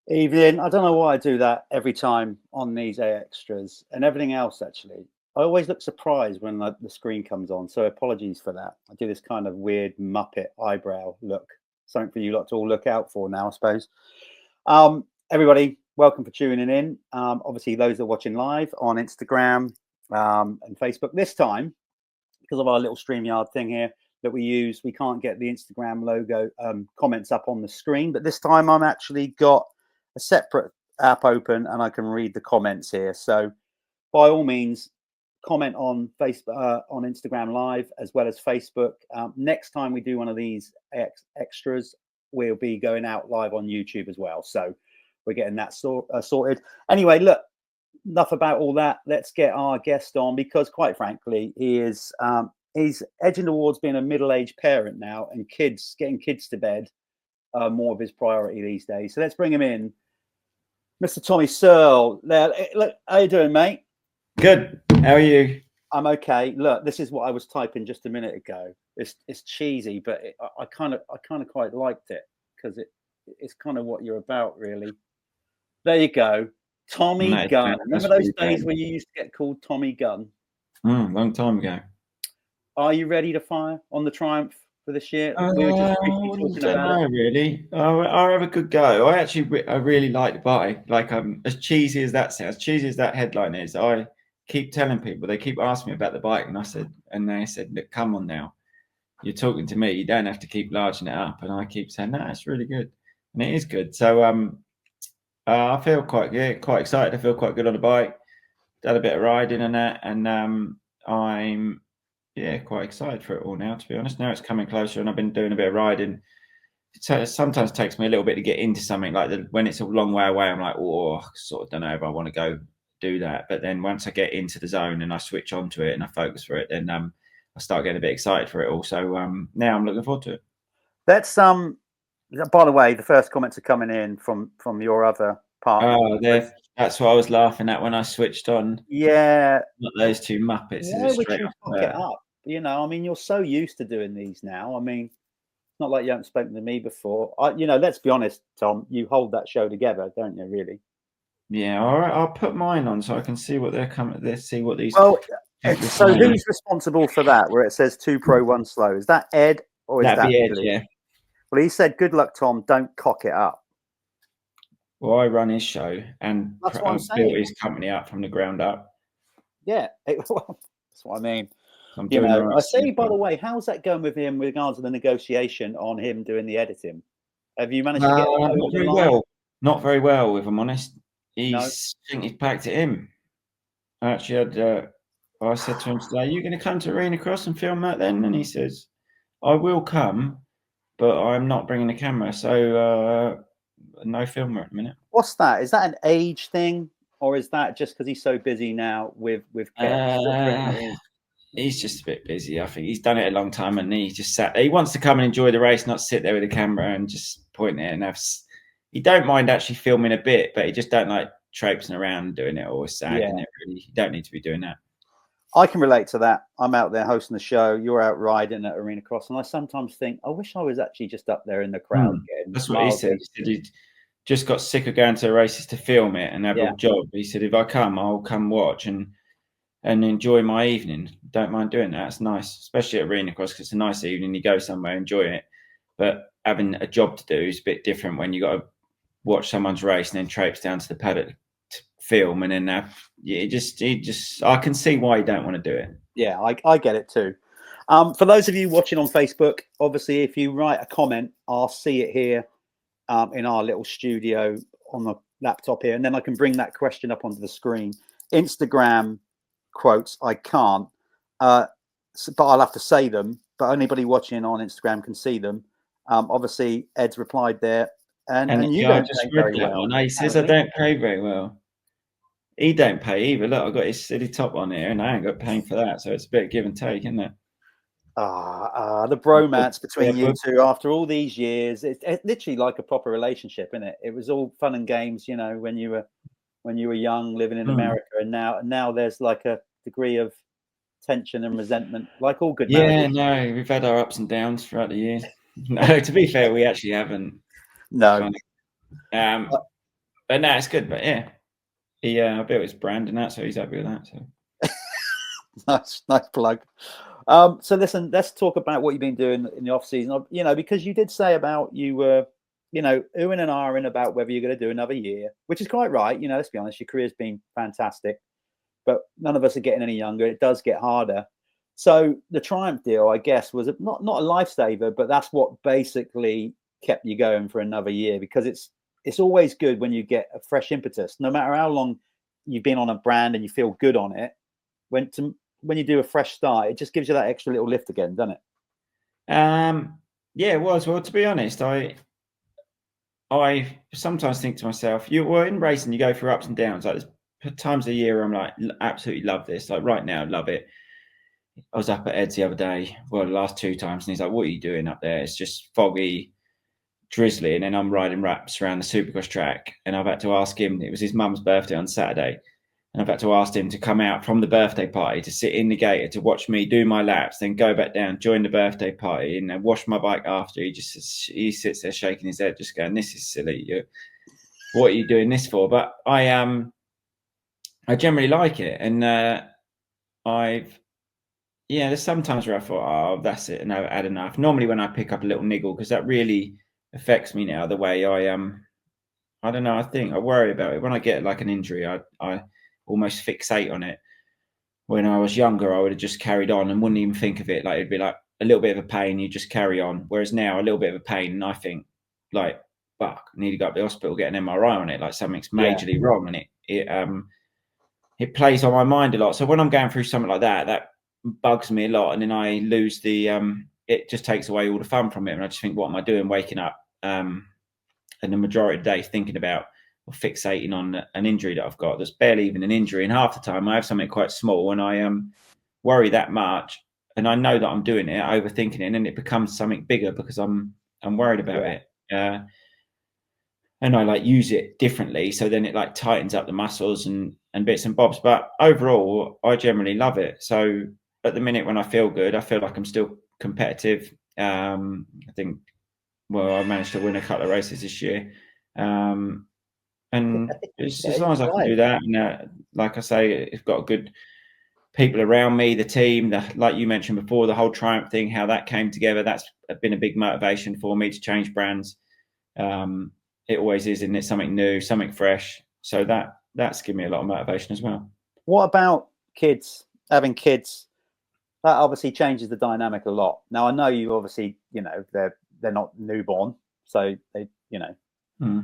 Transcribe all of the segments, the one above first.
Evening. I don't know why I do that every time on these extras and everything else, actually. I always look surprised when the screen comes on, so apologies for that. I do this kind of weird Muppet eyebrow look. Something for you lot to all look out for now, I suppose. Everybody, welcome for tuning in. Obviously, those that are watching live on Instagram and Facebook. This time, because of our little StreamYard thing here that we use, we can't get the Instagram logo comments up on the screen. But this time, I'm actually got a separate app open and I can read the comments here. So by all means, comment on Facebook, on Instagram Live, as well as Facebook. Next time we do one of these extras, we'll be going out live on YouTube as well. So we're getting that sorted. Anyway, look, enough about all that. Let's get our guest on, because quite frankly, he's edging towards being a middle-aged parent now, and getting kids to bed more of his priority these days. So let's bring him in. Mr. Tommy Searle. Look, how you doing, mate? Good. How are you? I'm okay. Look, this is what I was typing just a minute ago. It's cheesy, but I kind of quite liked it, because it's kind of what you're about, really. There you go, Tommy Gunn. Remember those days where you used to get called Tommy Gunn? Long time ago. Are you ready to fire on the Triumph for this year? We were just briefly talking about it. Really, I have a good go. I really like the bike. Like, as cheesy as that sounds, cheesy as that headline is, I keep telling people. They keep asking me about the bike, and they said, look, come on now, you're talking to me. You don't have to keep larging it up. And I keep saying, no, it's really good, and it is good. So I feel quite excited. I feel quite good on the bike. Done a bit of riding and that, and I'm quite excited for it all now, to be honest. Now it's coming closer, and I've been doing a bit of riding. It sometimes takes me a little bit to get into something, like when it's a long way away, I'm like, oh, I sort of don't know if I want to go do that. But then once I get into the zone and I switch onto it and I focus for it, then I start getting a bit excited for it all. So now I'm looking forward to it. That's by the way, the first comments are coming in from your other partner. Oh, that's what I was laughing at when I switched on. Yeah, not those two Muppets. Why would you fuck it up? You know, I mean, you're so used to doing these now. I mean, it's not like you haven't spoken to me before. Let's be honest, Tom, you hold that show together, don't you, really? Yeah, all right. I'll put mine on so I can see what they're coming. Let's see what these. Well, so who's responsible for that? Where it says 2 pro, 1 slow? Is that Ed or is that Ed? Yeah. Well, he said, "Good luck, Tom. Don't cock it up." Well, I run his show and built his company up from the ground up. Yeah, that's what I mean. I say, by the way, how's that going with him with regards to the negotiation on him doing the editing? Have you managed to get that not very well? Not very well, if I'm honest. I think he's packed it in. I actually I said to him today, "Are you going to come to Arenacross and film that then?" And he says, "I will come, but I'm not bringing the camera, so no filmer at the minute." What's that? Is that an age thing, or is that just because he's so busy now with Kev? He's just a bit busy. I think he's done it a long time, and he just he wants to come and enjoy the race, not sit there with a camera and just point it. And he don't mind actually filming a bit, but he just don't like traipsing around doing it or sagging it. Really, you don't need to be doing that. I can relate to that. I'm out there hosting the show. You're out riding at Arenacross, and I sometimes think, I wish I was actually just up there in the crowd. That's what he said. He said he'd just got sick of going to the races to film it and have a job. He said, if I come, I'll come watch and enjoy my evening. Don't mind doing that. It's nice, especially at Arenacross, because it's a nice evening. You go somewhere, enjoy it. But having a job to do is a bit different when you got to watch someone's race and then traipse down to the paddock to film, and then I can see why you don't want to do it. Yeah, I get it too. For those of you watching on Facebook, obviously, if you write a comment, I'll see it here in our little studio on the laptop here, and then I can bring that question up onto the screen. Instagram quotes, I can't, but I'll have to say them. But anybody watching on Instagram can see them. Obviously, Ed's replied there, and you don't pay very well. He says I don't pay very well. He don't pay either. Look, I've got his city top on here, and I ain't got paying for that, so it's a bit of give and take, isn't it? The bromance between you two after all these years, it's literally like a proper relationship, isn't it? It was all fun and games, when you were young, living in America, and now there's like a degree of tension and resentment, like all good marriages. No, we've had our ups and downs throughout the years. No, to be fair, we actually haven't. No. But no, it's good. But yeah, I built his brand and that, so he's happy with that. So Nice plug. So listen, let's talk about what you've been doing in the off season. You know, because you did say about you were, you know, oohing and ahhing about whether you're going to do another year, which is quite right. You know, let's be honest, your career's been fantastic, but none of us are getting any younger. It does get harder. So the Triumph deal, I guess, was not a lifesaver, but that's what basically kept you going for another year, because it's always good when you get a fresh impetus, no matter how long you've been on a brand and you feel good on it. When you do a fresh start, it just gives you that extra little lift again, doesn't it? Yeah, it was. Well, to be honest, I sometimes think to myself, in racing, you go through ups and downs. Like there's times a year I'm like, absolutely love this. Like right now, love it. I was up at Ed's the other day, well, the last 2 times, and he's like, what are you doing up there? It's just foggy, drizzly, and then I'm riding wraps around the Supercross track, and I've had to ask him, it was his mum's birthday on Saturday, and I've had to ask him to come out from the birthday party to sit in the gator to watch me do my laps, then go back down, join the birthday party, and then wash my bike after. He sits there shaking his head, just going, "This is silly. What are you doing this for?" But I generally like it, and there's sometimes where I thought, oh, that's it, and I've had enough. Normally, when I pick up a little niggle, because that really affects me now, the way I don't know. I think I worry about it when I get like an injury. I almost fixate on it. When I was younger, I would have just carried on and wouldn't even think of it. Like it'd be like a little bit of a pain, you just carry on. Whereas now, a little bit of a pain, and I think like, fuck, I need to go up to the hospital, get an MRI on it. Like something's majorly wrong, and it plays on my mind a lot. So when I'm going through something like that, that bugs me a lot, and then I lose it just takes away all the fun from it, and I just think, what am I doing, waking up and the majority of the day thinking about or fixating on an injury that I've got that's barely even an injury, and half the time I have something quite small, and I worry that much, and I know that I'm doing it, overthinking it, and then it becomes something bigger because I'm worried about it. And I like use it differently, so then it like tightens up the muscles and bits and bobs. But overall, I generally love it. So at the minute, when I feel good, I feel like I'm still competitive. I think, well, I managed to win a couple of races this year, and it's, as long as I can do that, and like I say, it's got good people around me, the team, like you mentioned before, the whole Triumph thing, how that came together. That's been a big motivation for me to change brands. It always is, isn't it? Something new, something fresh. So that's given me a lot of motivation as well. What about kids? Having kids, that obviously changes the dynamic a lot. Now I know you obviously, you know, they're not newborn, so they, you know,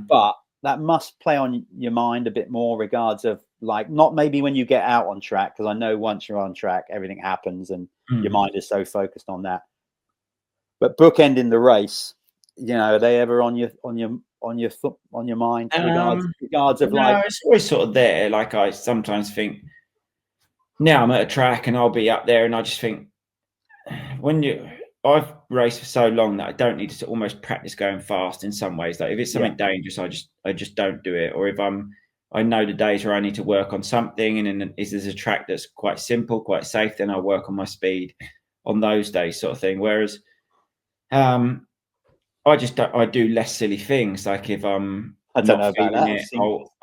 but that must play on your mind a bit more, regards of like, not maybe when you get out on track, because I know once you're on track, everything happens and your mind is so focused on that. But bookending the race, you know, are they ever on your mind? Regards of like, it's always sort of there. Like I sometimes think, now I'm at a track and I'll be up there, and I just think, I've raced for so long that I don't need to almost practice going fast in some ways. Like if it's something dangerous, I just don't do it. Or if I know the days where I need to work on something, and then there's a track that's quite simple, quite safe, then I'll work on my speed on those days, sort of thing. Whereas I do less silly things. Like if I'm not feeling it,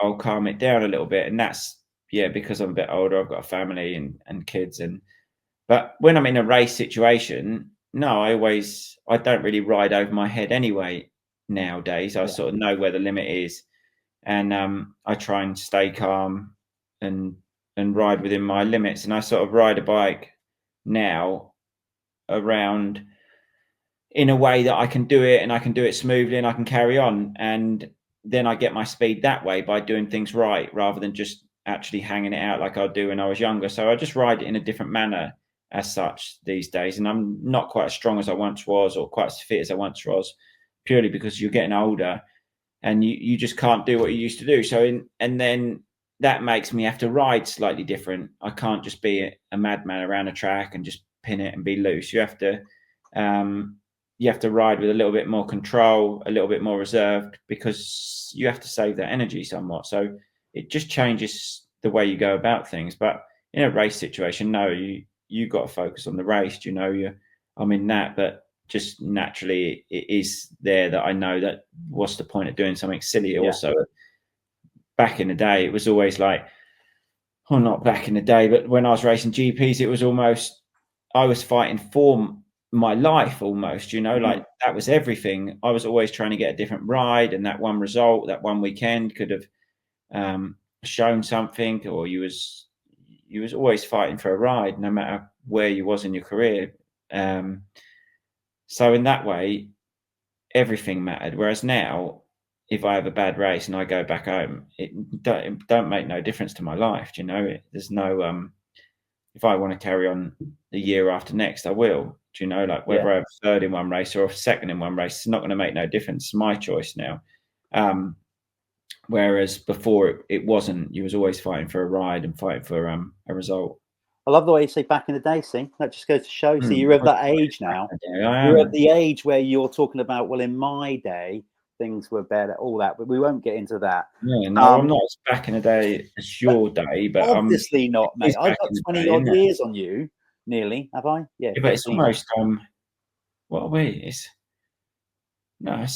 I'll calm it down a little bit. And that's, because I'm a bit older, I've got a family and kids. But when I'm in a race situation, no, I don't really ride over my head anyway nowadays. I sort of know where the limit is. And I try and stay calm and ride within my limits. And I sort of ride a bike now around in a way that I can do it, and I can do it smoothly, and I can carry on. And then I get my speed that way by doing things right, rather than just actually hanging it out like I do when I was younger. So I just ride it in a different manner as such these days. And I'm not quite as strong as I once was, or quite as fit as I once was, purely because you're getting older and you just can't do what you used to do. So and then that makes me have to ride slightly different. I can't just be a madman around a track and just pin it and be loose. You have to ride with a little bit more control, a little bit more reserved, because you have to save that energy somewhat. So it just changes the way you go about things. But in a race situation, no, you got to focus on the race. You know, I'm in that, but just naturally it is there that I know that what's the point of doing something silly also back in the day, it was always like, well, not back in the day, but when I was racing GPs, it was almost, I was fighting for my life almost, like that was everything. I was always trying to get a different ride, and that one result, that one weekend could have shown something, or you was always fighting for a ride, no matter where you was in your career. So in that way, everything mattered. Whereas now, if I have a bad race and I go back home, it don't make no difference to my life. There's no if I want to carry on the year after next, I will. Like whether I have third in one race or second in one race, it's not going to make no difference. It's my choice now. Whereas before it wasn't. You was always fighting for a ride and fighting for a result. I love the way you say back in the day. See, that just goes to show. See, you're of that age now. You're at the age where you're talking about, well, in my day, things were better, all that, but we won't get into that. Yeah, no, I'm not as back in the day as your day, but obviously not, mate. I've got 20 odd years on you, nearly, have I? Yeah, but it's almost what are we? It's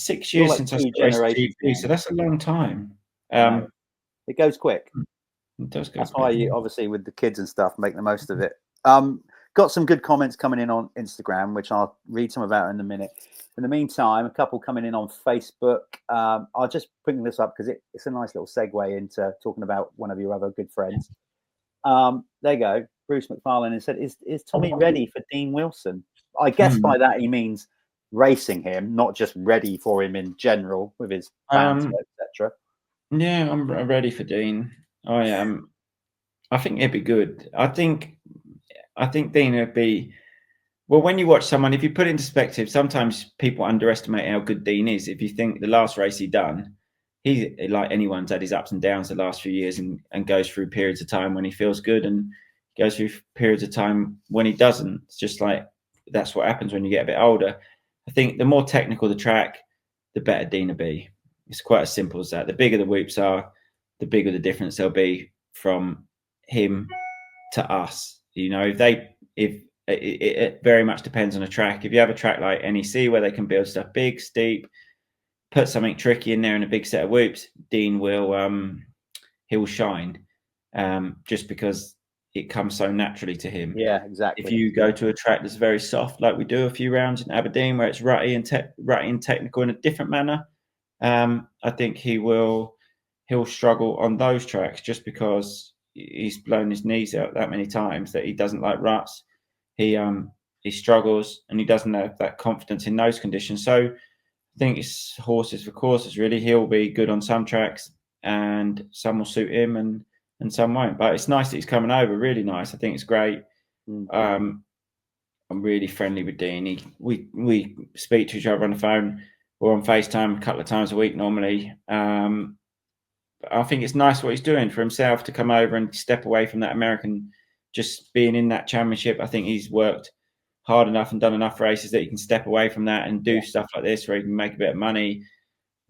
6 years since I started GP, so that's a long time. It goes quick. It does go. That's why you obviously with the kids and stuff make the most of it. Got some good comments coming in on Instagram, which I'll read some about in a minute. In the meantime, a couple coming in on Facebook. I'll just bring this up because it's a nice little segue into talking about one of your other good friends. There you go. Bruce McFarlane has said, is Tommy ready for Dean Wilson? I guess by that he means racing him, not just ready for him in general with his banter, etc. Yeah, I'm ready for Dean. I am. I think it'd be good. I think Dean would be. Well, when you watch someone, if you put it in perspective, sometimes people underestimate how good Dean is. If you think the last race he done, he, like anyone's had his ups and downs the last few years and goes through periods of time when he feels good and goes through periods of time when he doesn't. It's just like that's what happens when you get a bit older. I think the more technical the track, the better Dean will be. It's quite as simple as that. The bigger the whoops are, the bigger the difference there'll be from him to us. If it very much depends on a track. If you have a track like NEC where they can build stuff big, steep, put something tricky in there and a big set of whoops, Dean will he'll shine just because it comes so naturally to him. Yeah, exactly. If you go to a track that's very soft, like we do a few rounds in Aberdeen, where it's rutty and technical in a different manner, I think he'll struggle on those tracks just because he's blown his knees out that many times that he doesn't like ruts. He struggles and he doesn't have that confidence in those conditions. So I think it's horses for courses, really. He'll be good on some tracks and some will suit him and some won't. But it's nice that he's coming over, really nice. I think it's great. I'm really friendly with Dean. We speak to each other on the phone or on FaceTime a couple of times a week normally. I think it's nice what he's doing for himself to come over and step away from that American, just being in that championship. I think he's worked hard enough and done enough races that he can step away from that and do stuff like this where he can make a bit of money,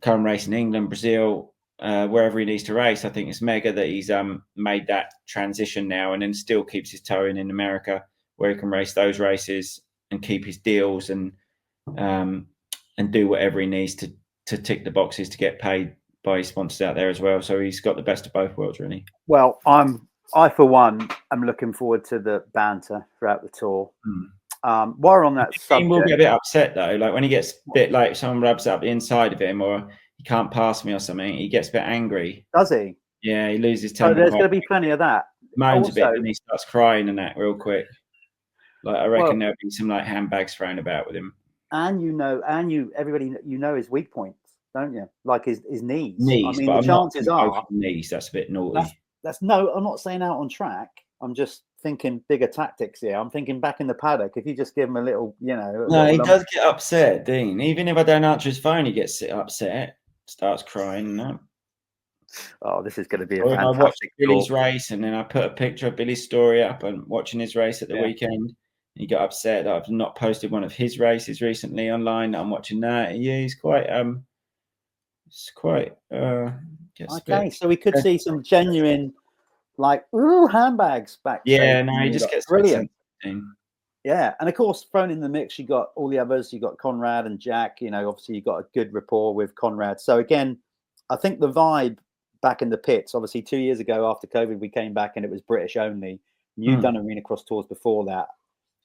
come race in England, Brazil, wherever he needs to race. I think it's mega that he's made that transition now and then still keeps his toe in America where he can race those races and keep his deals and do whatever he needs to tick the boxes to get paid by his sponsors out there as well. So he's got the best of both worlds, really. Well, I for one am looking forward to the banter throughout the tour. While we're on that subject, he will get a bit upset though. Like when he gets a bit like someone rubs up the inside of him or he can't pass me or something, he gets a bit angry. Does he? Yeah, he loses temper. So there's going to be plenty of that. Moans a bit and he starts crying and that real quick. Like I reckon there'll be some like handbags thrown about with him. And everybody his weak points, don't you? Like his knees. Knees, I mean, but the chances are knees. That's a bit naughty. That's no. I'm not saying out on track. I'm just thinking bigger tactics here. I'm thinking back in the paddock. If you just give him a little, No, he does get upset, Dean. Even if I don't answer his phone, he gets upset, starts crying. Oh, this is going to be a fantastic. I watched Billy's race, and then I put a picture of Billy's story up and watching his race at the weekend. He got upset that I've not posted one of his races recently online. I'm watching that. Yeah, he's quite. Okay, so we could see some genuine, like, handbags back. Yeah, no, he just gets brilliant. Yeah, and of course, thrown in the mix, you got all the others. You got Conrad and Jack. Obviously, you got a good rapport with Conrad. So again, I think the vibe back in the pits. Obviously, 2 years ago after COVID, we came back and it was British only. You'd done arena cross tours before that,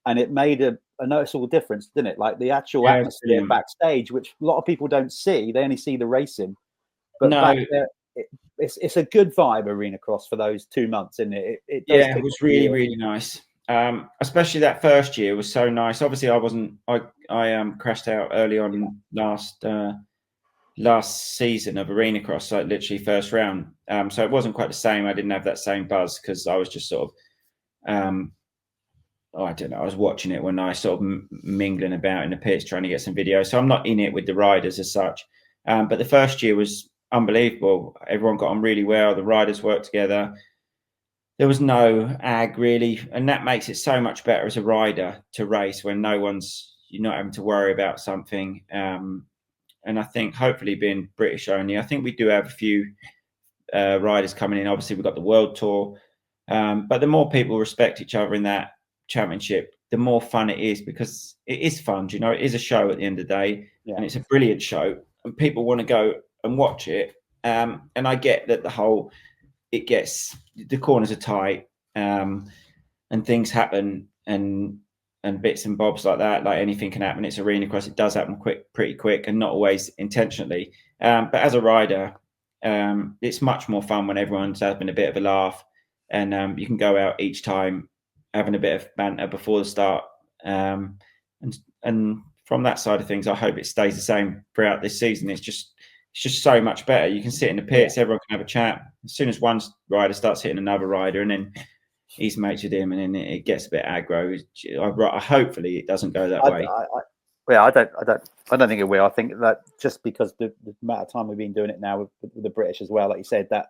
and it made a noticeable difference, didn't it? Like the actual atmosphere backstage, which a lot of people don't see. They only see the racing, but back there, it's a good vibe arena cross for those 2 months, isn't it? It does it was really, really nice. Especially that first year was so nice. Obviously, I crashed out early on last season of arena cross, like literally first round. So it wasn't quite the same. I didn't have that same buzz because I was just sort of I don't know. I was watching it when I sort of mingling about in the pits, trying to get some video. So I'm not in it with the riders as such. But the first year was unbelievable. Everyone got on really well. The riders worked together. There was no ag really, and that makes it so much better as a rider to race when you're not having to worry about something. And I think hopefully being British only, I think we do have a few riders coming in. Obviously, we've got the World Tour, but the more people respect each other in that championship, the more fun it is, because it is fun. You know, it is a show at the end of the day, and it's a brilliant show, and people want to go and watch it. And I get that the corners are tight, and things happen, and bits and bobs like that. Like anything can happen. It's arena cross. It does happen pretty quick, and not always intentionally. But as a rider, it's much more fun when everyone's having a bit of a laugh, and you can go out each time having a bit of banter before the start. And from that side of things, I hope it stays the same throughout this season. It's just so much better. You can sit in the pits, everyone can have a chat. As soon as one rider starts hitting another rider, and then he's mates with him, and then it gets a bit aggro. Hopefully, it doesn't go that way. I don't think it will. I think that just because the amount of time we've been doing it now with the British as well, like you said, that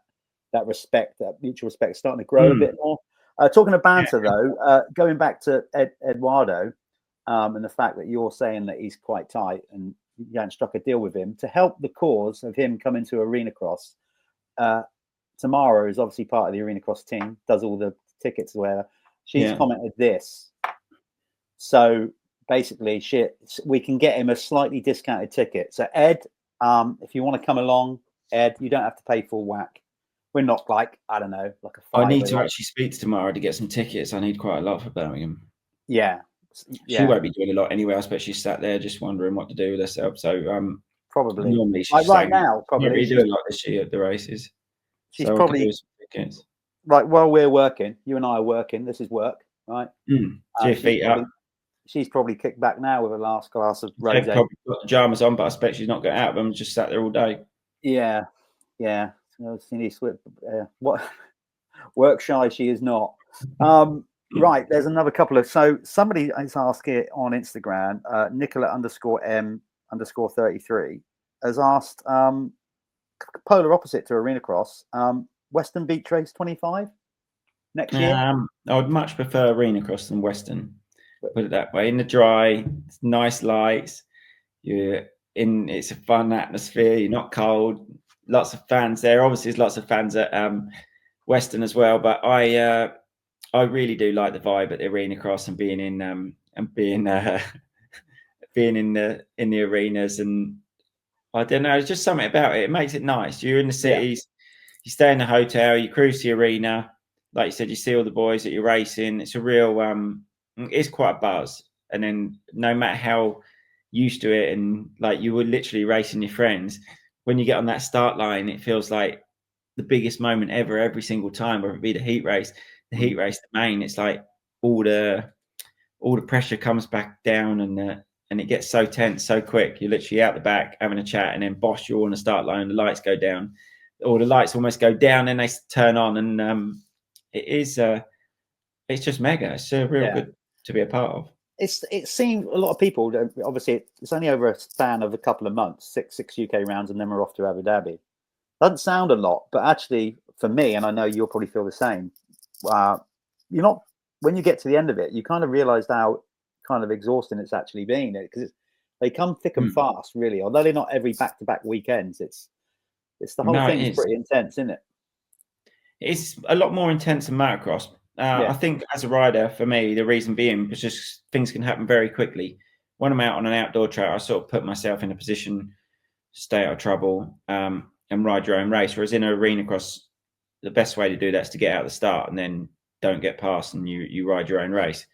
respect, that mutual respect, is starting to grow a bit more. Talking of banter, though, going back to Eduardo, and the fact that you're saying that he's quite tight and you haven't struck a deal with him to help the cause of him coming to arena cross. Tamara is obviously part of the arena cross team, does all the tickets where she's commented this. So basically, we can get him a slightly discounted ticket. So Ed, if you want to come along, Ed, you don't have to pay full whack. We're not like, I don't know, like a I need to actually speak to Tamara to get some tickets. I need quite a lot for Birmingham. Yeah. She won't be doing a lot anyway. I suppose she's sat there just wondering what to do with herself. So probably normally she's like right now, probably really doing a lot this year at the races. She's probably like while we're working, you and I are working. This is work, right? She's probably kicked back now with a last glass of rosé. She's probably got pajamas on, but I expect she's not going out of them. Just sat there all day. Yeah. What work shy she is not. Right, there's another couple of. So somebody is asking on Instagram, Nicola _M_33 has asked, polar opposite to arena cross, Western Beach Race 25 next year. I would much prefer arena cross than Western. Put it that way. In the dry, it's nice lights. It's a fun atmosphere. You're not cold. Lots of fans there. Obviously, there's lots of fans at Western as well. But I really do like the vibe at the arena cross and being in the arenas, and I don't know. It's just something about it. It makes it nice. You're in the cities. You stay in the hotel. You cruise the arena. Like you said, you see all the boys that you're racing. It's a real. It's quite a buzz. And then no matter how used to it, and like you were literally racing your friends, when you get on that start line, it feels like the biggest moment ever every single time, whether it be the heat race, the main. It's like all the pressure comes back down, and it gets so tense so quick. You're literally out the back having a chat, and then bosh, you're on the start line. The lights go down, or the lights almost go down, and they turn on, and it's just mega. It's real good to be a part of. It seemed a lot of people. Obviously, it's only over a span of a couple of months, six UK rounds, and then we're off to Abu Dhabi. Doesn't sound a lot, but actually, for me, and I know you'll probably feel the same. You're not, when you get to the end of it, you kind of realised how kind of exhausting it's actually been, because they come thick and fast, really. Although they're not every back-to-back weekends, it's the whole thing is pretty intense, isn't it? It's a lot more intense than motocross. I think as a rider, for me, the reason being is just things can happen very quickly. When I'm out on an outdoor track, I sort of put myself in a position to stay out of trouble. and ride your own race. Whereas in an arena cross, the best way to do that is to get out at the start and then don't get past, and you ride your own race.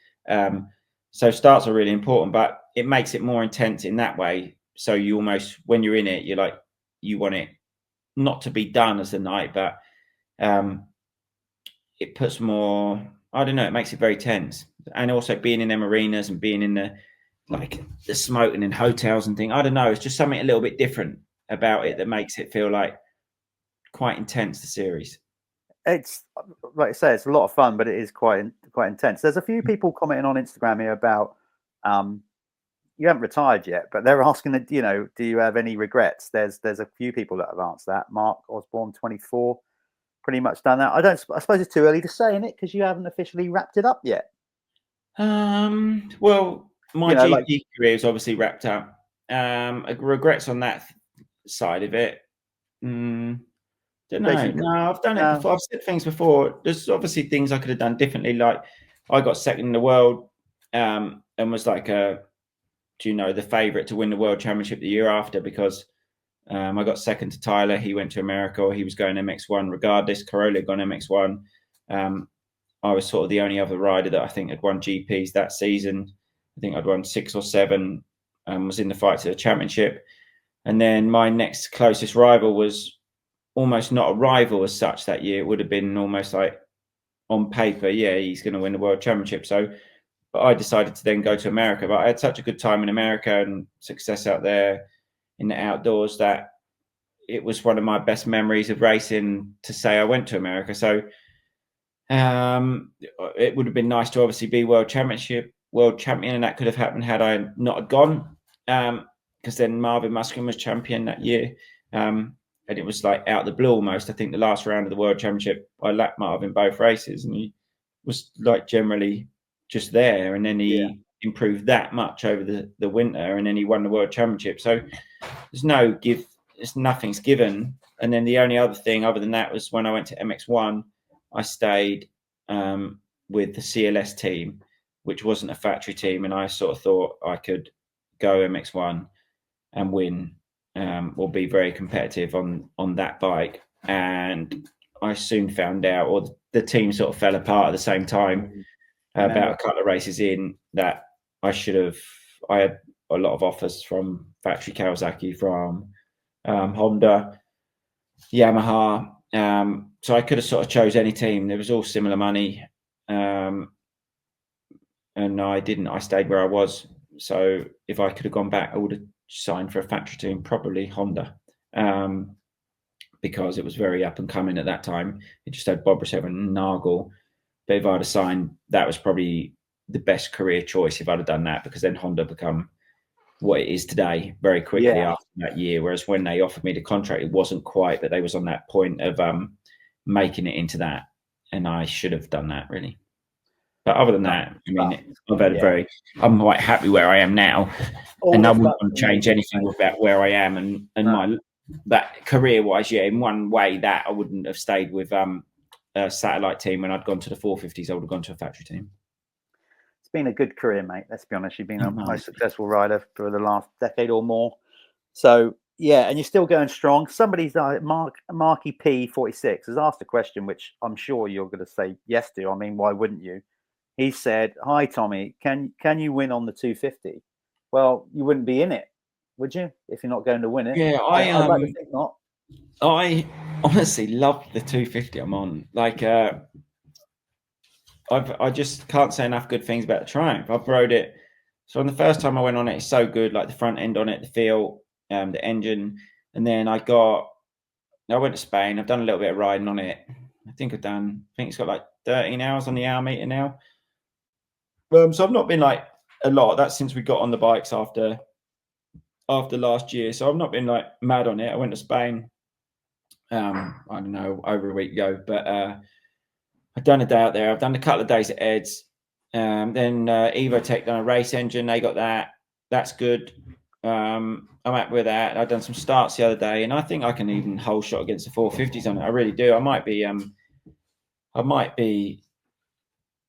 So starts are really important, but it makes it more intense in that way. So you almost, when you're in it, you're like, you want it not to be done as the night, but it puts more, I don't know, it makes it very tense. And also being in them arenas and being in the smoking in hotels and things, I don't know, it's just something a little bit different about it that makes it feel like quite intense, the series. It's like I say, it's a lot of fun, but it is quite intense. There's a few people commenting on Instagram here about you haven't retired yet, but they're asking that, do you have any regrets? There's a few people that have answered that. Mark Osborne, 24, pretty much done that. I suppose it's too early to say, isn't it? Because you haven't officially wrapped it up yet. Well, my GP career is obviously wrapped up. Regrets on that side of it. Don't know. No, I've done it before. I've said things before. There's obviously things I could have done differently. Like I got second in the world, and was like the favourite to win the world championship the year after, because I got second to Tyler. He went to America, or he was going MX1 regardless. Corolla had gone MX1. I was sort of the only other rider that I think had won GPs that season. I think I'd won 6 or 7, and was in the fight to the championship. And then my next closest rival was almost not a rival as such that year. It would have been almost like on paper, yeah, he's going to win the world championship. So, but I decided to then go to America. But I had such a good time in America and success out there in the outdoors that it was one of my best memories of racing to say I went to America. So it would have been nice to obviously be world champion, and that could have happened had I not have gone. Because then Marvin Muskin was champion that year. And it was like out of the blue almost. I think the last round of the world championship, I lapped Marvin both races, and he was like generally just there. And then he improved that much over the winter, and then he won the world championship. So nothing's given. And then the only other thing other than that was when I went to MX1, I stayed with the CLS team, which wasn't a factory team, and I sort of thought I could go MX1 and win, or be very competitive on that bike. And I soon found out, or the team sort of fell apart at the same time, about a couple of races in, that I had a lot of offers from factory Kawasaki, from Honda, Yamaha. So I could have sort of chose any team. There was all similar money. And I didn't. I stayed where I was. So if I could have gone back, I would have signed for a factory team, probably Honda, because it was very up and coming at that time. It just had Bob Rousseau and Nagel. But if I'd have signed, that was probably the best career choice if I'd have done that, because then Honda become what it is today very quickly after that year. Whereas when they offered me the contract, it wasn't quite, but they was on that point of making it into that, and I should have done that really. But other than that, I mean, I'm quite happy where I am now, and I wouldn't change anything about where I am and my that career wise. Yeah, in one way that I wouldn't have stayed with a satellite team. When I'd gone to the 450s, I would have gone to a factory team. It's been a good career, mate. Let's be honest. You've been a most successful rider for the last decade or more. So yeah, and you're still going strong. Somebody's Marky P46 has asked a question, which I'm sure you're going to say yes to. I mean, why wouldn't you? He said, "Hi Tommy, can you win on the 250?" Well, you wouldn't be in it, would you, if you're not going to win it? Yeah, I'd like to think not. I honestly love the 250 I'm on. Like, I just can't say enough good things about the Triumph. I've rode it. So on the first time I went on it, it's so good. Like the front end on it, the feel, the engine. And then I went to Spain. I've done a little bit of riding on it. I think it's got like 13 hours on the hour meter now. So I've not been like a lot. That's since we got on the bikes after last year. So I've not been like mad on it. I went to Spain, I don't know, over a week ago. But I've done a day out there. I've done a couple of days at Ed's. Then Evotech done a race engine. They got that. That's good. I'm happy with that. I've done some starts the other day, and I think I can even whole shot against the 450s on it. I really do. I might be.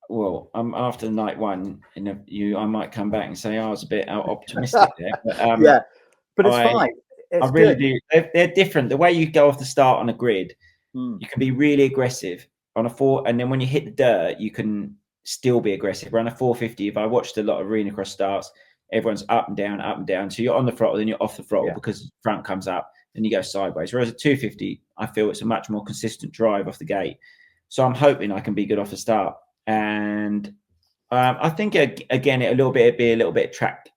Well, after night one, I might come back and say I was a bit optimistic there. But, but it's fine. I really do. They're different. The way you go off the start on a grid, Mm. you can be really aggressive on a 4, and then when you hit the dirt, you can still be aggressive. We're on a 450. If I watched a lot of Arenacross starts, everyone's up and down, up and down. So you're on the throttle, then you're off the throttle because the front comes up, then you go sideways. Whereas at 250, I feel it's a much more consistent drive off the gate. So I'm hoping I can be good off the start. And I think again, it'll be a little bit track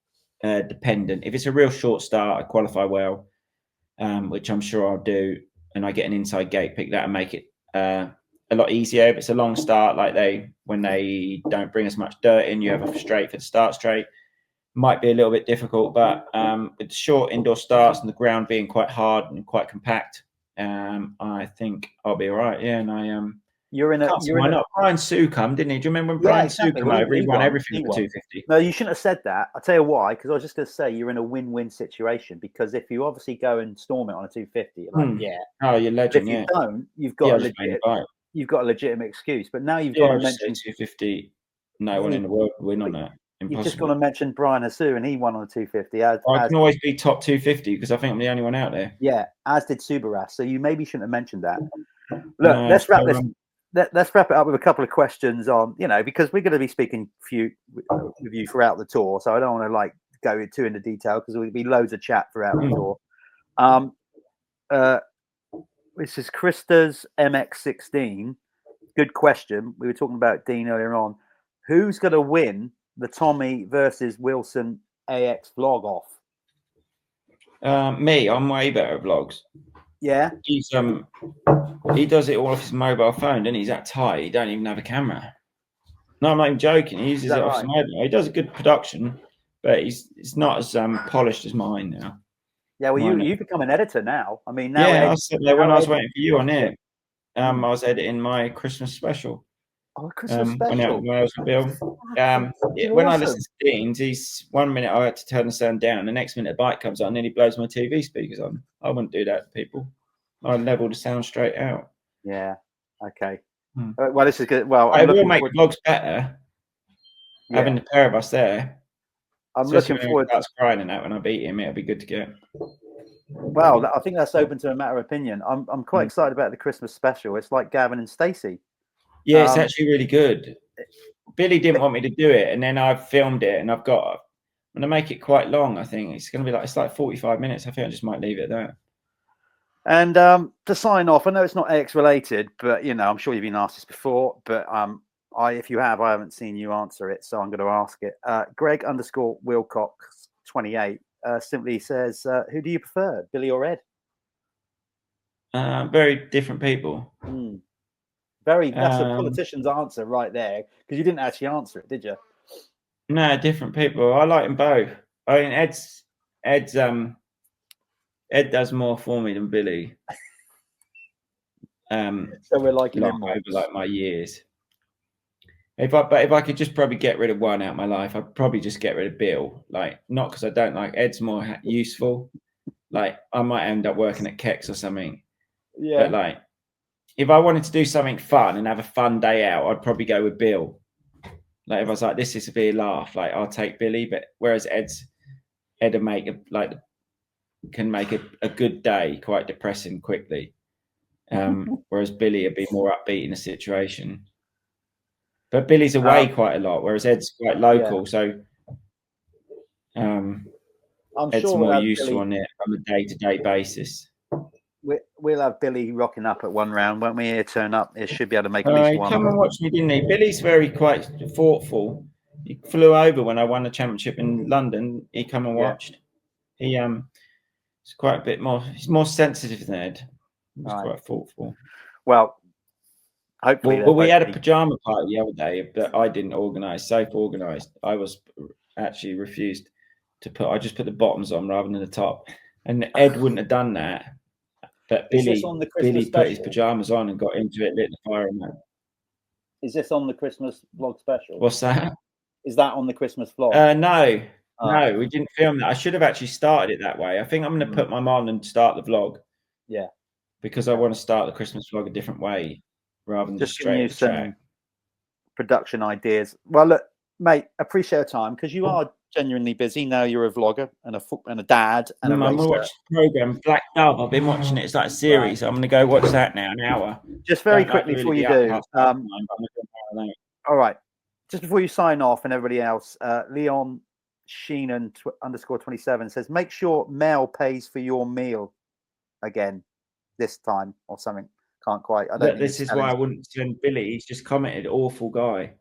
dependent. If it's a real short start, I qualify well, which I'm sure I'll do, and I get an inside gate pick, that and make it a lot easier. If it's a long start, like when they don't bring as much dirt in, you have a straight for the start straight, might be a little bit difficult. But with the short indoor starts and the ground being quite hard and quite compact, I think I'll be all right. Yeah, and why not? Brian Sue come, didn't he? Do you remember when Brian Sue came over? He won everything for 250. No, you shouldn't have said that. I'll tell you why, because I was just going to say you're in a win-win situation, because if you obviously go and storm it on a 250, oh, you're legend. If you don't, you've got a legitimate excuse. But now you've got to mention 250. No one in the world will win on that. Impossible. You've just got to mention Brian Hasu, and he won on the 250. I can always be top 250 because I think I'm the only one out there. Yeah, as did Subaras. So you maybe shouldn't have mentioned that. Look, let's wrap this. Let's wrap it up with a couple of questions on, because we're going to be speaking with you throughout the tour. So I don't want to go too into detail because there'll be loads of chat throughout the tour. This is Krista's MX16. Good question. We were talking about Dean earlier on. Who's going to win the Tommy versus Wilson AX vlog off? Me. I'm way better at vlogs. Yeah. He does it all off his mobile phone, doesn't he? He's that tight. He don't even have a camera. No, I'm not even joking. He uses it off his mobile. He does a good production, but it's not as polished as mine now. Yeah, well, you've become an editor now. I mean, now. Yeah, I said that when I was waiting for you on it. I was editing my Christmas special. Oh, Christmas special. When I was with Bill. When I listen to Dean's, he's 1 minute I had to turn the sound down, the next minute the bike comes on, and then he blows my TV speakers on. I wouldn't do that to people. I level the sound straight out. Yeah. Okay. Well, this is good. Well, it will make vlogs better. Having the pair of us there. I'm looking forward. That's crying and that when I beat him, it'll be good to get. Well, I think that's open to a matter of opinion. I'm quite excited about the Christmas special. It's like Gavin and Stacey. Yeah, it's actually really good. Billy didn't want me to do it, and then I've filmed it, and I'm going to make it quite long. I think it's going to be it's like 45 minutes. I think I just might leave it there. And to sign off, I know it's not AX related, but I'm sure you've been asked this before. But if you have, I haven't seen you answer it, so I'm going to ask it. Greg_Wilcox28 simply says, "Who do you prefer, Billy or Ed?" Very different people. That's a politician's answer right there, because you didn't actually answer it, did you? No, different people. I like them both. I mean, Ed does more for me than Billy. So we're liking him more. Over my years. If I could just probably get rid of one out of my life, I'd probably just get rid of Bill. Not because I don't like Ed's more useful. I might end up working at Kex or something. Yeah. But if I wanted to do something fun and have a fun day out, I'd probably go with Bill. If I was like, this is to be a laugh, I'll take Billy. But whereas Ed will make can make a good day quite depressing quickly. Whereas Billy would be more upbeat in a situation. But Billy's away quite a lot, whereas Ed's quite local. So Ed's more useful on a day-to-day basis. We'll have Billy rocking up at one round. Won't we? He'll turn up. It should be able to make at least one. Come and watch me, didn't he? Billy's quite thoughtful. He flew over when I won the championship in London. He come and watched. He He's quite a bit more. He's more sensitive than Ed. He's quite thoughtful. Well, hopefully. Well, we had a pajama party the other day that I didn't organise. Safe organised. I was actually refused to put. I just put the bottoms on rather than the top, and Ed wouldn't have done that. But Billy put his pajamas on and got into it, lit the fire and that. Is this on the Christmas vlog special? What's that? Is that on the Christmas vlog? No, we didn't film that. I should have actually started it that way. I think I'm going to put mine on and start the vlog. Yeah. Because I want to start the Christmas vlog a different way rather than just straight at the track. Production ideas. Well, look, mate, appreciate your time because you are genuinely busy. Now you're a vlogger and a dad and a I'm racer. gonna watch the program Black Dove. I've been watching it. It's like a series. Right. I'm gonna go watch that now. An hour. Just very quickly before you do. All right. Just before you sign off and everybody else, Leon Sheenan _27 says, make sure Mel pays for your meal again this time or something. Can't quite. I don't. This is why I wouldn't send Billy. He's just commented, awful guy.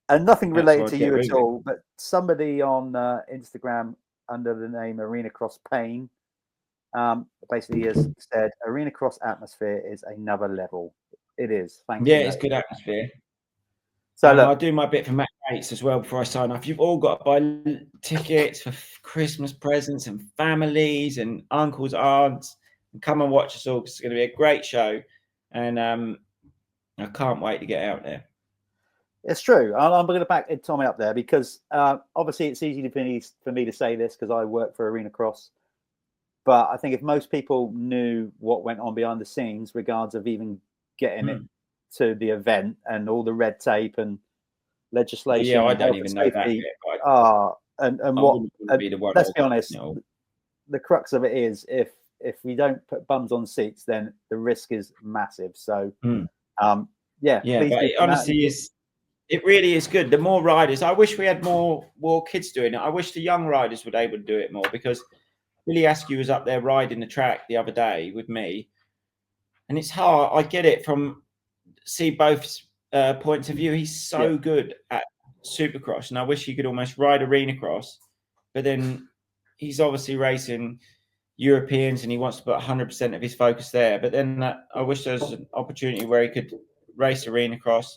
And nothing related to you at all, but somebody on Instagram under the name Arenacross Pain basically has said Arenacross atmosphere is another level. It is. Thank you. Yeah, it's good atmosphere. So look, I'll do my bit for Matt Gates as well before I sign off. You've all got to buy tickets for Christmas presents and families and uncles, aunts, and come and watch us all because it's going to be a great show. And I can't wait to get out there. It's true. I'm going to back Tommy up there because obviously it's easy for me to say this because I work for Arenacross. But I think if most people knew what went on behind the scenes, regards of even getting it to the event and all the red tape and legislation. Yeah, I don't even know that yet. Let's be honest, the crux of it is if we don't put bums on seats, then the risk is massive. So, but it honestly is. It really is good. The more riders, I wish we had more kids doing it. I wish the young riders would able to do it more because Billy Askew was up there riding the track the other day with me, and it's hard. I get it from see both points of view. He's so good at Supercross, and I wish he could almost ride Arenacross, but then he's obviously racing Europeans and he wants to put 100% of his focus there. But then I wish there was an opportunity where he could race Arenacross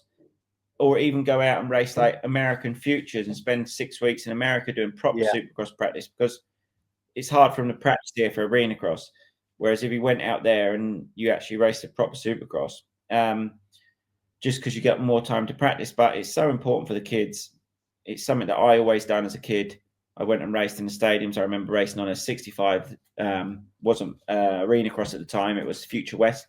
or even go out and race like American Futures and spend 6 weeks in America doing proper Supercross practice because it's hard for him to practice here for Arenacross. Whereas if he went out there and you actually raced a proper Supercross, just because you get more time to practice, but it's so important for the kids. It's something that I always done as a kid. I went and raced in the stadiums. I remember racing on a 65, wasn't Arenacross at the time. It was Future West.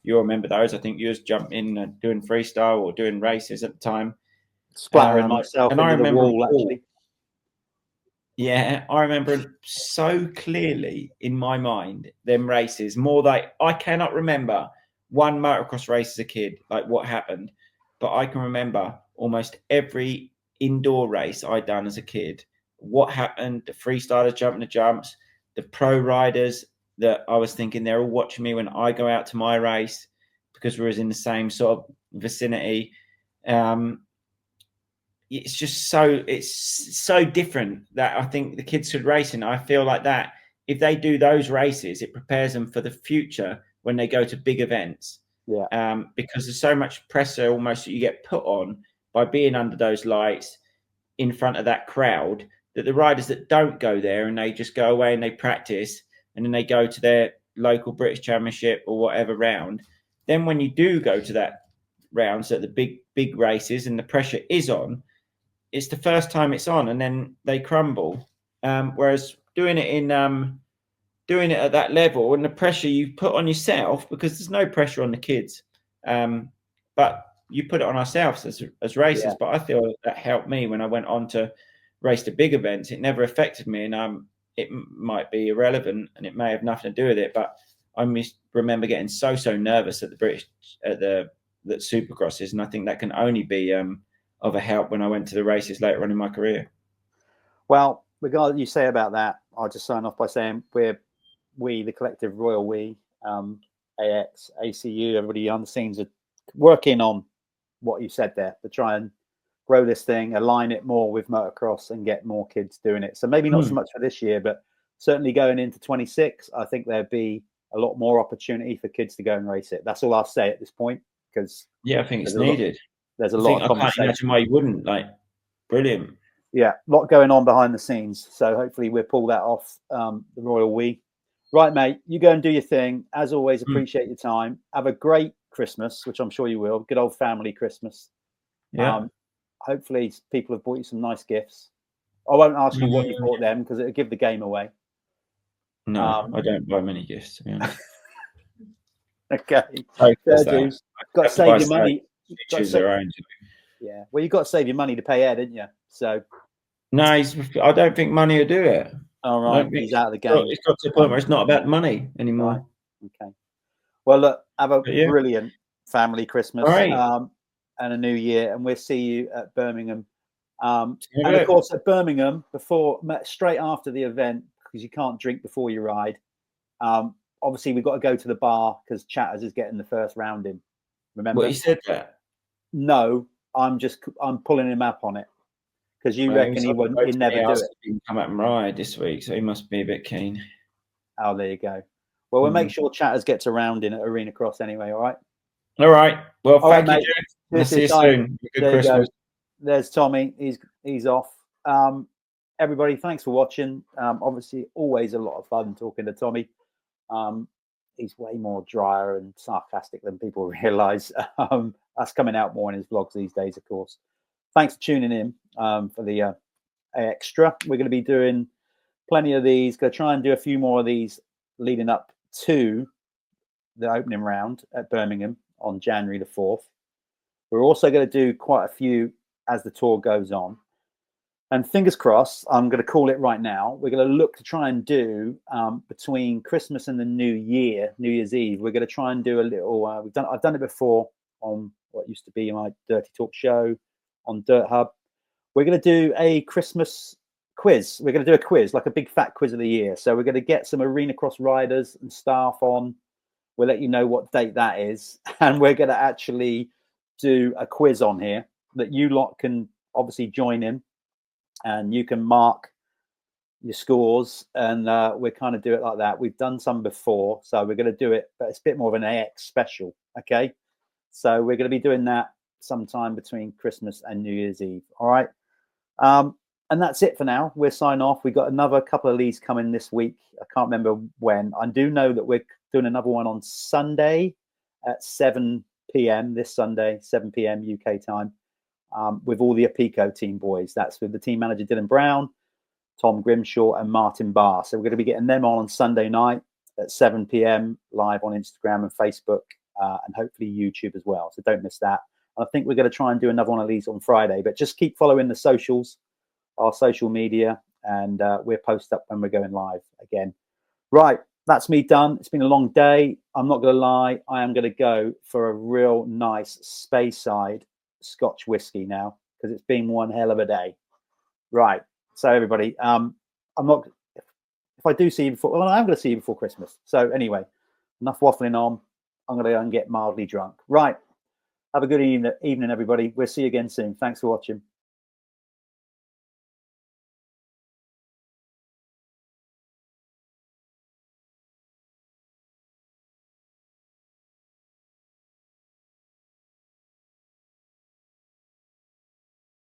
You'll remember those. I think you was jumping in doing freestyle or doing races at the time. Splattering myself into the wall, actually. Yeah, I remember so clearly in my mind them races. More like I cannot remember one motocross race as a kid, like what happened, but I can remember almost every indoor race I'd done as a kid. What happened? The freestylers jumping the jumps, the pro riders that I was thinking they're all watching me when I go out to my race because we was in the same sort of vicinity. It's just so different that I think the kids should race in. I feel like that if they do those races, it prepares them for the future when they go to big events. Yeah. Because there's so much pressure almost that you get put on by being under those lights in front of that crowd that the riders that don't go there and they just go away and they practice and then they go to their local British Championship or whatever round. Then when you do go to that round, so the big races and the pressure is on, it's the first time it's on and then they crumble. Whereas doing it at that level and the pressure you put on yourself, because there's no pressure on the kids, but you put it on ourselves as racers. Yeah. But I feel that helped me when I went on to race the big events. It never affected me, and it might be irrelevant and it may have nothing to do with it, but I remember getting so nervous at the Supercrosses, and I think that can only be of a help when I went to the races later on in my career. Well, regardless you say about that, I'll just sign off by saying we, the collective Royal We, AX, ACU, everybody on the scenes are working on what you said there to try and grow this thing, align it more with motocross and get more kids doing it. So maybe not so much for this year, but certainly going into 26, I think there'd be a lot more opportunity for kids to go and race it. That's all I'll say at this point, because I think it's needed. There's a lot of conversation. I can't imagine why you wouldn't. Like, brilliant. Yeah, a lot going on behind the scenes. So hopefully we'll pull that off, the Royal We. Right, mate, you go and do your thing. As always, appreciate your time. Have a great Christmas, which I'm sure you will. Good old family Christmas. Yeah. Hopefully people have bought you some nice gifts. I won't ask you what you bought them because it'll give the game away. No, I don't buy many gifts, to be honest. Okay. Fair dues. Got to save your money. Yeah. Well, you've got to save your money to pay Ed, didn't you? So. No, I don't think money will do it. All right. He's out of the game. It's got to the point where it's not about money anymore. Right. Okay. Well, look, have a Yeah. brilliant family Christmas and a New Year, and we'll see you at Birmingham. And of course, at Birmingham, straight after the event, because you can't drink before you ride. Obviously, we've got to go to the bar because Chatters is getting the first round in. Remember? What, he said that? No, I'm pulling him up on it because you reckon he'd never do it. He can come up and ride this week, so he must be a bit keen. Oh, there you go. Well, we'll make sure Chatters gets a round in at Arenacross anyway. All right. All right. Well, thank you, Jeff. We'll see you soon. Good Christmas. There's Tommy. He's off. Everybody, thanks for watching. Obviously, always a lot of fun talking to Tommy. He's way more drier and sarcastic than people realise. That's coming out more in his vlogs these days, of course. Thanks for tuning in for the extra. We're going to be doing plenty of these. Going to try and do a few more of these leading up to the opening round at Birmingham on January the 4th. We're also going to do quite a few as the tour goes on. And fingers crossed, I'm going to call it right now. We're going to look to try and do between Christmas and the New Year's Eve. We're going to try and do a little. I've done it before on what used to be my Dirty Talk show on Dirt Hub. We're going to do a Christmas quiz. We're going to do a quiz, like a big fat quiz of the year. So we're going to get some Arenacross riders and staff on. We'll let you know what date that is, and we're going to actually do a quiz on here that you lot can obviously join in. And you can mark your scores, and we kind of do it like that. We've done some before, so we're going to do it, but it's a bit more of an AX special, okay? So we're going to be doing that sometime between Christmas and New Year's Eve, all right? And that's it for now. We'll sign off. We've got another couple of these coming this week. I can't remember when. I do know that we're doing another one on Sunday at 7 p.m. this Sunday, 7 p.m. UK time. With all the Apico team boys. That's with the team manager Dylan Brown, Tom Grimshaw, and Martin Barr. So we're going to be getting them on Sunday night at 7 p.m. live on Instagram and Facebook, and hopefully YouTube as well. So don't miss that. I think we're going to try and do another one of these on Friday, but just keep following the socials, our social media, and we'll post up when we're going live again. Right, that's me done. It's been a long day. I'm not going to lie. I am going to go for a real nice Speyside Scotch whiskey now, because it's been one hell of a day. Right. So everybody, I'm not, if I do see you before, well, I'm going to see you before Christmas. So anyway, enough waffling on. I'm going to go and get mildly drunk. Right. Have a good evening, everybody. We'll see you again soon. Thanks for watching.